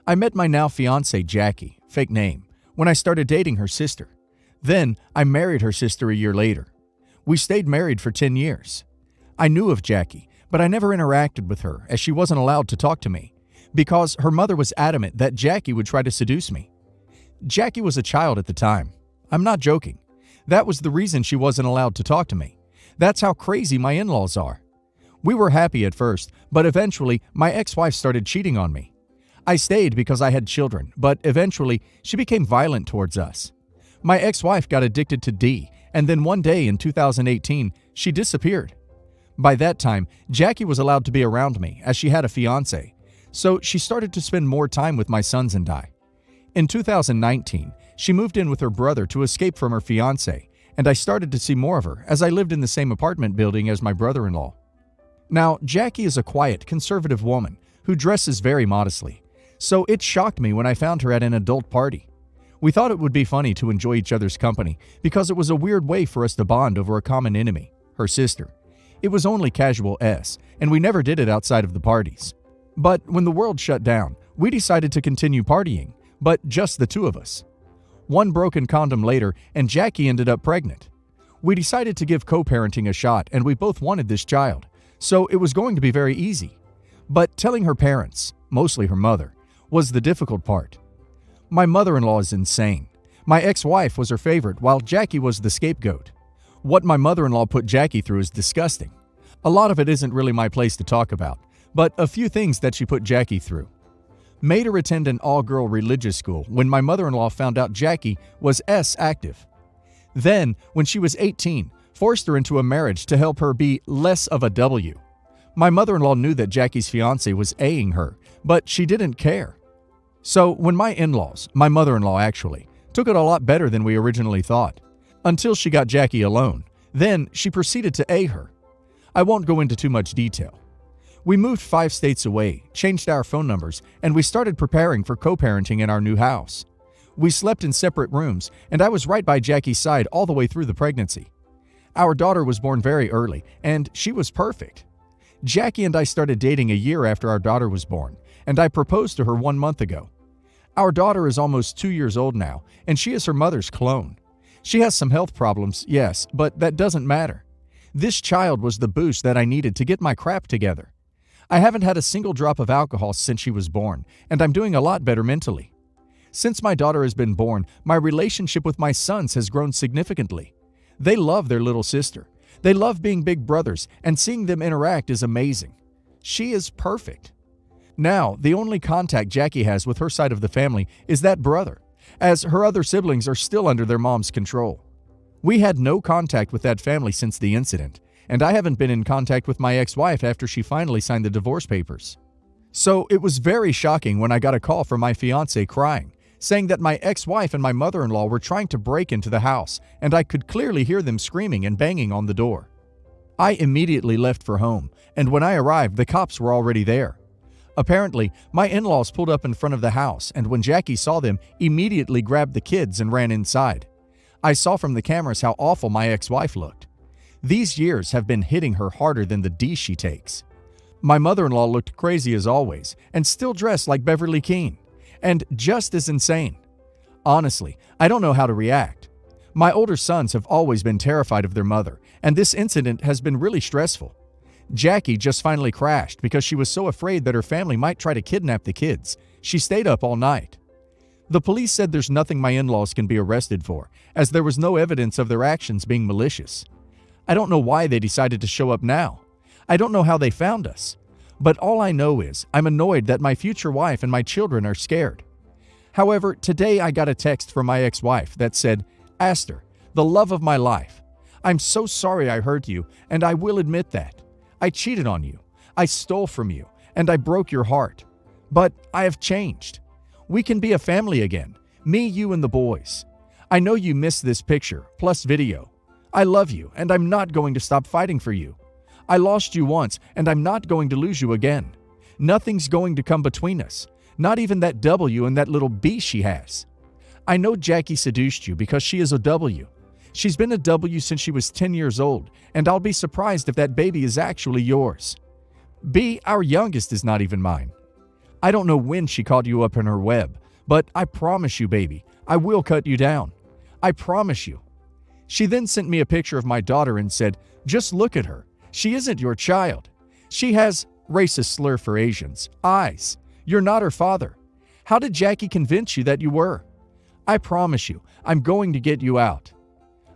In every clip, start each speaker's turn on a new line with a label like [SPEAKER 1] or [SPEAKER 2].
[SPEAKER 1] I met my now fiancée Jackie, fake name, when I started dating her sister. Then I married her sister a year later. We stayed married for 10 years. I knew of Jackie, but I never interacted with her as she wasn't allowed to talk to me because her mother was adamant that Jackie would try to seduce me. Jackie was a child at the time. I'm not joking. That was the reason she wasn't allowed to talk to me. That's how crazy my in-laws are. We were happy at first, but eventually my ex-wife started cheating on me. I stayed because I had children, but eventually she became violent towards us. My ex-wife got addicted to D, and then one day in 2018, she disappeared. By that time, Jackie was allowed to be around me as she had a fiancé, so she started to spend more time with my sons and I. In 2019, she moved in with her brother to escape from her fiancé, and I started to see more of her as I lived in the same apartment building as my brother-in-law. Now, Jackie is a quiet, conservative woman who dresses very modestly, so it shocked me when I found her at an adult party. We thought it would be funny to enjoy each other's company because it was a weird way for us to bond over a common enemy, her sister. It was only casual S, and we never did it outside of the parties. But when the world shut down, we decided to continue partying, but just the two of us. One broken condom later, and Jackie ended up pregnant. We decided to give co-parenting a shot, and we both wanted this child, so it was going to be very easy. But telling her parents, mostly her mother, was the difficult part. My mother-in-law is insane. My ex-wife was her favorite, while Jackie was the scapegoat. What my mother-in-law put Jackie through is disgusting. A lot of it isn't really my place to talk about, but a few things that she put Jackie through. Made her attend an all-girl religious school when my mother-in-law found out Jackie was S active. Then, when she was 18, forced her into a marriage to help her be less of a W. My mother-in-law knew that Jackie's fiancé was A-ing her, but she didn't care. So when my in-laws, my mother-in-law actually, took it a lot better than we originally thought, until she got Jackie alone. Then she proceeded to A her. I won't go into too much detail. We moved 5 states away, changed our phone numbers, and we started preparing for co-parenting in our new house. We slept in separate rooms, and I was right by Jackie's side all the way through the pregnancy. Our daughter was born very early, and she was perfect. Jackie and I started dating a year after our daughter was born, and I proposed to her 1 month ago. Our daughter is almost 2 years old now, and she is her mother's clone. She has some health problems, yes, but that doesn't matter. This child was the boost that I needed to get my crap together. I haven't had a single drop of alcohol since she was born, and I'm doing a lot better mentally. Since my daughter has been born, my relationship with my sons has grown significantly. They love their little sister. They love being big brothers, and seeing them interact is amazing. She is perfect. Now, the only contact Jackie has with her side of the family is that brother, as her other siblings are still under their mom's control. We had no contact with that family since the incident, and I haven't been in contact with my ex-wife after she finally signed the divorce papers. So it was very shocking when I got a call from my fiancé crying, saying that my ex-wife and my mother-in-law were trying to break into the house, and I could clearly hear them screaming and banging on the door. I immediately left for home, and when I arrived, the cops were already there. Apparently, my in-laws pulled up in front of the house, and when Jackie saw them, immediately grabbed the kids and ran inside. I saw from the cameras how awful my ex-wife looked. These years have been hitting her harder than the D she takes. My mother-in-law looked crazy as always, and still dressed like Beverly Keane, and just as insane. Honestly, I don't know how to react. My older sons have always been terrified of their mother, and this incident has been really stressful. Jackie just finally crashed because she was so afraid that her family might try to kidnap the kids. She stayed up all night. The police said there's nothing my in-laws can be arrested for, as there was no evidence of their actions being malicious. I don't know why they decided to show up now. I don't know how they found us. But all I know is I'm annoyed that my future wife and my children are scared. However, today I got a text from my ex-wife that said, "Aster, the love of my life. I'm so sorry I hurt you, and I will admit that. I cheated on you, I stole from you, and I broke your heart. But I have changed. We can be a family again, me, you, and the boys. I know you missed this picture, plus video. I love you, and I'm not going to stop fighting for you. I lost you once, and I'm not going to lose you again. Nothing's going to come between us, not even that W and that little B she has. I know Jackie seduced you because she is a W. She's been a W since she was 10 years old, and I'll be surprised if that baby is actually yours. B, our youngest, is not even mine. I don't know when she caught you up in her web, but I promise you, baby, I will cut you down. I promise you." She then sent me a picture of my daughter and said, "Just look at her. She isn't your child. She has," racist slur for Asians, "eyes. You're not her father. How did Jackie convince you that you were? I promise you, I'm going to get you out."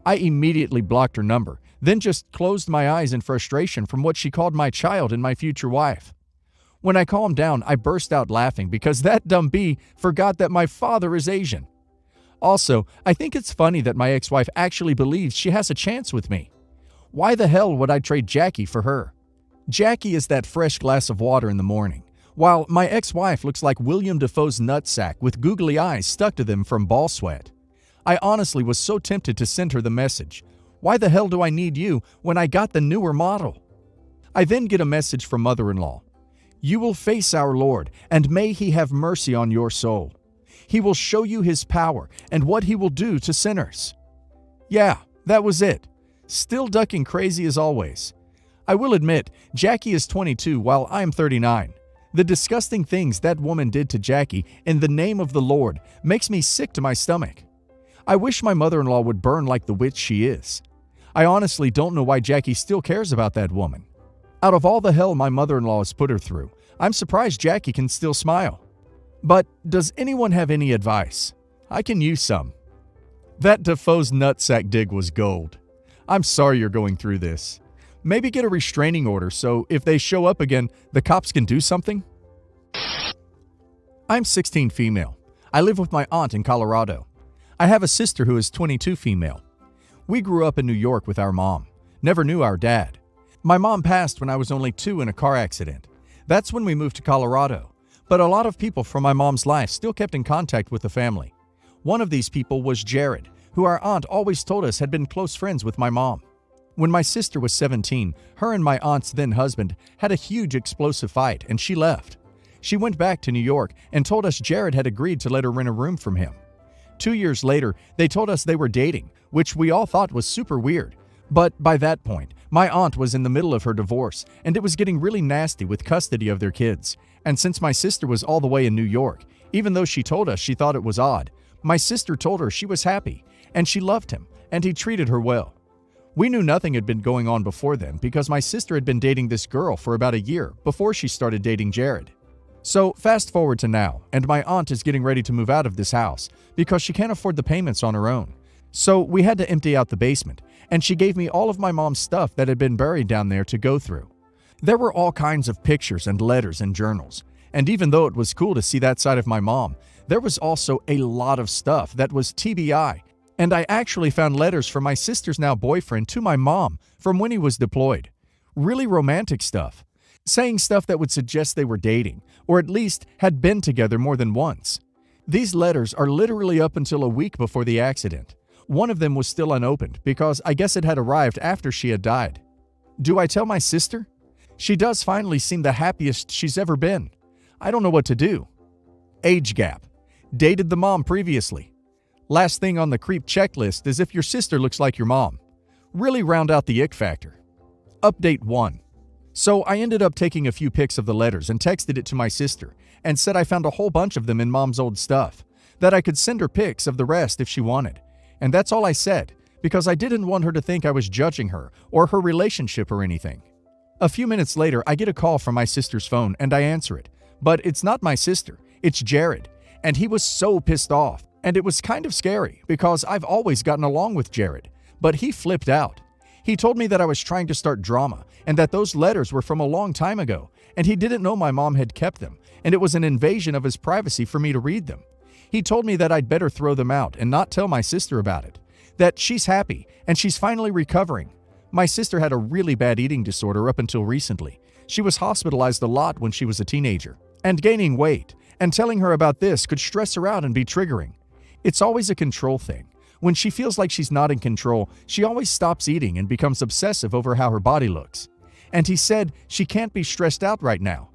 [SPEAKER 1] I immediately blocked her number, then just closed my eyes in frustration from what she called my child and my future wife. When I calmed down, I burst out laughing because that dumb bee forgot that my father is Asian. Also, I think it's funny that my ex-wife actually believes she has a chance with me. Why the hell would I trade Jackie for her? Jackie is that fresh glass of water in the morning, while my ex-wife looks like William Dafoe's nutsack with googly eyes stuck to them from ball sweat. I honestly was so tempted to send her the message, "Why the hell do I need you when I got the newer model?" I then get a message from mother-in-law. "You will face our Lord, and may He have mercy on your soul. He will show you His power and what He will do to sinners." Yeah, that was it. Still ducking crazy as always. I will admit, Jackie is 22 while I am 39. The disgusting things that woman did to Jackie in the name of the Lord makes me sick to my stomach. I wish my mother-in-law would burn like the witch she is. I honestly don't know why Jackie still cares about that woman. Out of all the hell my mother-in-law has put her through, I'm surprised Jackie can still smile. But does anyone have any advice? I can use some. That Dafoe's nutsack dig was gold. I'm sorry you're going through this. Maybe get a restraining order so if they show up again, the cops can do something? I'm 16 female. I live with my aunt in Colorado. I have a sister who is 22 female. We grew up in New York with our mom. Never knew our dad. My mom passed when I was only 2 in a car accident. That's when we moved to Colorado. But a lot of people from my mom's life still kept in contact with the family. One of these people was Jared, who our aunt always told us had been close friends with my mom. When my sister was 17, her and my aunt's then husband had a huge explosive fight and she left. She went back to New York and told us Jared had agreed to let her rent a room from him. 2 years later, they told us they were dating, which we all thought was super weird. But by that point, my aunt was in the middle of her divorce, and it was getting really nasty with custody of their kids. And since my sister was all the way in New York, even though she told us she thought it was odd, my sister told her she was happy, and she loved him, and he treated her well. We knew nothing had been going on before then because my sister had been dating this girl for about a year before she started dating Jared. So fast forward to now, and my aunt is getting ready to move out of this house because she can't afford the payments on her own. So we had to empty out the basement, and she gave me all of my mom's stuff that had been buried down there to go through. There were all kinds of pictures and letters and journals, and even though it was cool to see that side of my mom, there was also a lot of stuff that was TBI, and I actually found letters from my sister's now boyfriend to my mom from when he was deployed. Really romantic stuff. Saying stuff that would suggest they were dating, or at least had been together more than once. These letters are literally up until a week before the accident. One of them was still unopened because I guess it had arrived after she had died. Do I tell my sister? She does finally seem the happiest she's ever been. I don't know what to do. Age gap. Dated the mom previously. Last thing on the creep checklist is if your sister looks like your mom. Really round out the ick factor. Update 1. So I ended up taking a few pics of the letters and texted it to my sister and said I found a whole bunch of them in mom's old stuff, that I could send her pics of the rest if she wanted. And that's all I said, because I didn't want her to think I was judging her or her relationship or anything. A few minutes later, I get a call from my sister's phone and I answer it. But it's not my sister, it's Jared. And he was so pissed off. And it was kind of scary because I've always gotten along with Jared. But he flipped out. He told me that I was trying to start drama and that those letters were from a long time ago and he didn't know my mom had kept them and it was an invasion of his privacy for me to read them. He told me that I'd better throw them out and not tell my sister about it. That she's happy and she's finally recovering. My sister had a really bad eating disorder up until recently. She was hospitalized a lot when she was a teenager and gaining weight, and telling her about this could stress her out and be triggering. It's always a control thing. When she feels like she's not in control, she always stops eating and becomes obsessive over how her body looks. And he said she can't be stressed out right now.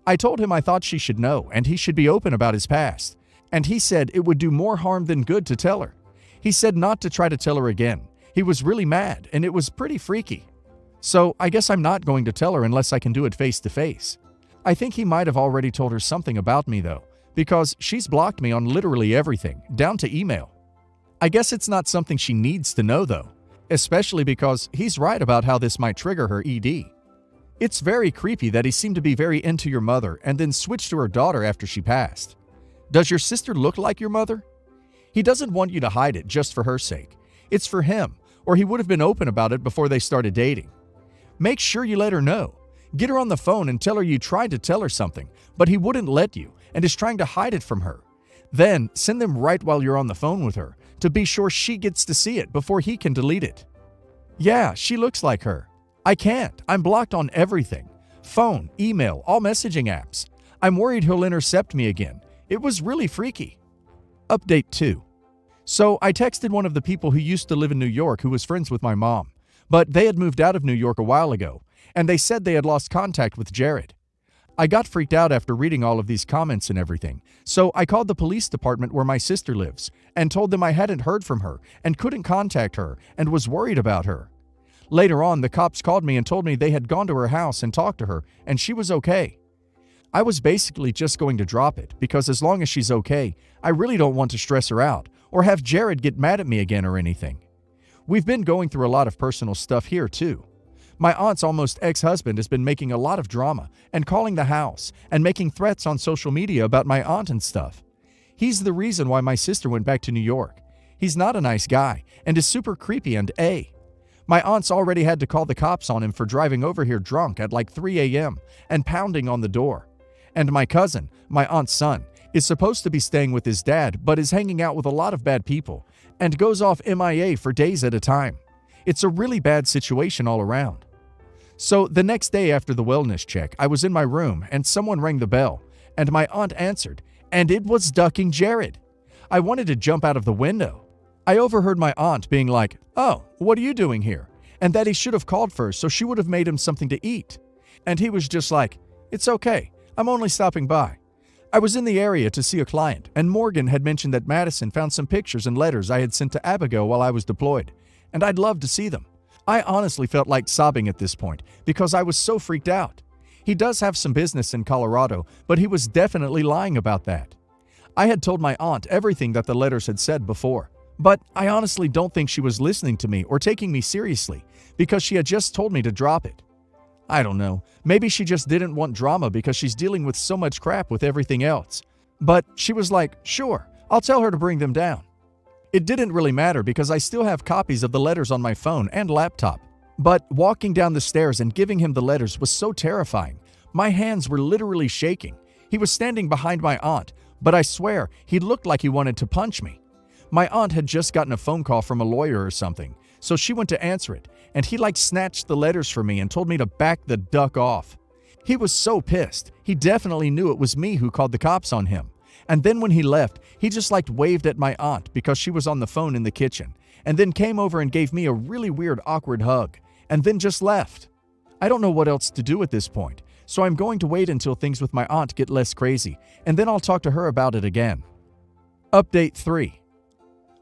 [SPEAKER 1] I told him I thought she should know and he should be open about his past. And he said it would do more harm than good to tell her. He said not to try to tell her again. He was really mad and it was pretty freaky. So I guess I'm not going to tell her unless I can do it face to face. I think he might have already told her something about me though, because she's blocked me on literally everything, down to email. I guess it's not something she needs to know though, especially because he's right about how this might trigger her ED. It's very creepy that he seemed to be very into your mother and then switched to her daughter after she passed. Does your sister look like your mother? He doesn't want you to hide it just for her sake. It's for him, or he would have been open about it before they started dating. Make sure you let her know. Get her on the phone and tell her you tried to tell her something, but he wouldn't let you and is trying to hide it from her. Then send them right while you're on the phone with her to be sure she gets to see it before he can delete it. Yeah, she looks like her. I can't. I'm blocked on everything. Phone, email, all messaging apps. I'm worried he'll intercept me again. It was really freaky. Update 2. So I texted one of the people who used to live in New York who was friends with my mom, but they had moved out of New York a while ago, and they said they had lost contact with Jared. I got freaked out after reading all of these comments and everything, so I called the police department where my sister lives and told them I hadn't heard from her and couldn't contact her and was worried about her. Later on, the cops called me and told me they had gone to her house and talked to her and she was okay. I was basically just going to drop it because as long as she's okay, I really don't want to stress her out or have Jared get mad at me again or anything. We've been going through a lot of personal stuff here too. My aunt's almost ex-husband has been making a lot of drama and calling the house and making threats on social media about my aunt and stuff. He's the reason why my sister went back to New York. He's not a nice guy and is super creepy and My aunt's already had to call the cops on him for driving over here drunk at like 3 a.m. and pounding on the door. And my cousin, my aunt's son, is supposed to be staying with his dad but is hanging out with a lot of bad people and goes off MIA for days at a time. It's a really bad situation all around. So the next day after the wellness check, I was in my room and someone rang the bell and my aunt answered and it was Ducking Jared. I wanted to jump out of the window. I overheard my aunt being like, "Oh, what are you doing here?" and that he should have called first so she would have made him something to eat. And he was just like, "It's okay, I'm only stopping by." I was in the area to see a client, and Morgan had mentioned that Madison found some pictures and letters I had sent to Abigail while I was deployed, and I'd love to see them. I honestly felt like sobbing at this point because I was so freaked out. He does have some business in Colorado, but he was definitely lying about that. I had told my aunt everything that the letters had said before, but I honestly don't think she was listening to me or taking me seriously because she had just told me to drop it. I don't know, maybe she just didn't want drama because she's dealing with so much crap with everything else. But she was like, "Sure, I'll tell her to bring them down." It didn't really matter because I still have copies of the letters on my phone and laptop. But walking down the stairs and giving him the letters was so terrifying. My hands were literally shaking. He was standing behind my aunt, but I swear he looked like he wanted to punch me. My aunt had just gotten a phone call from a lawyer or something, so she went to answer it, and he snatched the letters from me and told me to back the duck off. He was so pissed. He definitely knew it was me who called the cops on him. And then when he left, he just waved at my aunt because she was on the phone in the kitchen, and then came over and gave me a really weird awkward hug, and then just left. I don't know what else to do at this point, so I'm going to wait until things with my aunt get less crazy, and then I'll talk to her about it again. Update 3.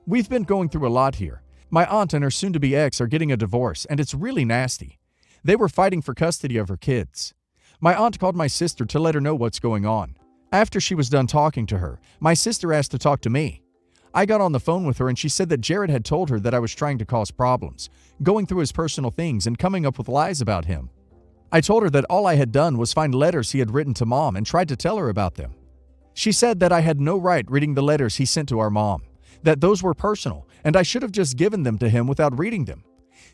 [SPEAKER 1] We've been going through a lot here. My aunt and her soon-to-be ex are getting a divorce, and it's really nasty. They were fighting for custody of her kids. My aunt called my sister to let her know what's going on. After she was done talking to her, my sister asked to talk to me. I got on the phone with her and she said that Jared had told her that I was trying to cause problems, going through his personal things and coming up with lies about him. I told her that all I had done was find letters he had written to Mom and tried to tell her about them. She said that I had no right reading the letters he sent to our mom, that those were personal and I should have just given them to him without reading them.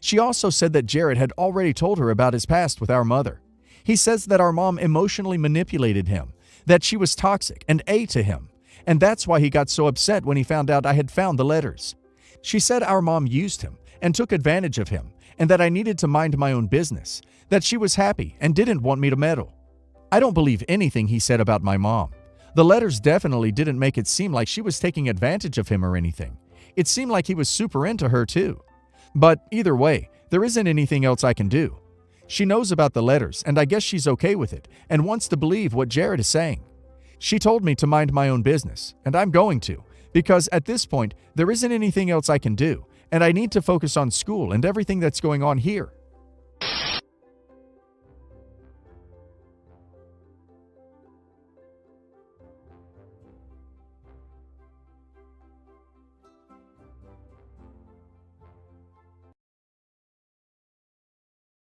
[SPEAKER 1] She also said that Jared had already told her about his past with our mother. He says that our mom emotionally manipulated him, that she was toxic and to him, and that's why he got so upset when he found out I had found the letters. She said our mom used him and took advantage of him, and that I needed to mind my own business, that she was happy and didn't want me to meddle. I don't believe anything he said about my mom. The letters definitely didn't make it seem like she was taking advantage of him or anything. It seemed like he was super into her too. But either way, there isn't anything else I can do. She knows about the letters, and I guess she's okay with it and wants to believe what Jared is saying. She told me to mind my own business, and I'm going to, because at this point, there isn't anything else I can do, and I need to focus on school and everything that's going on here.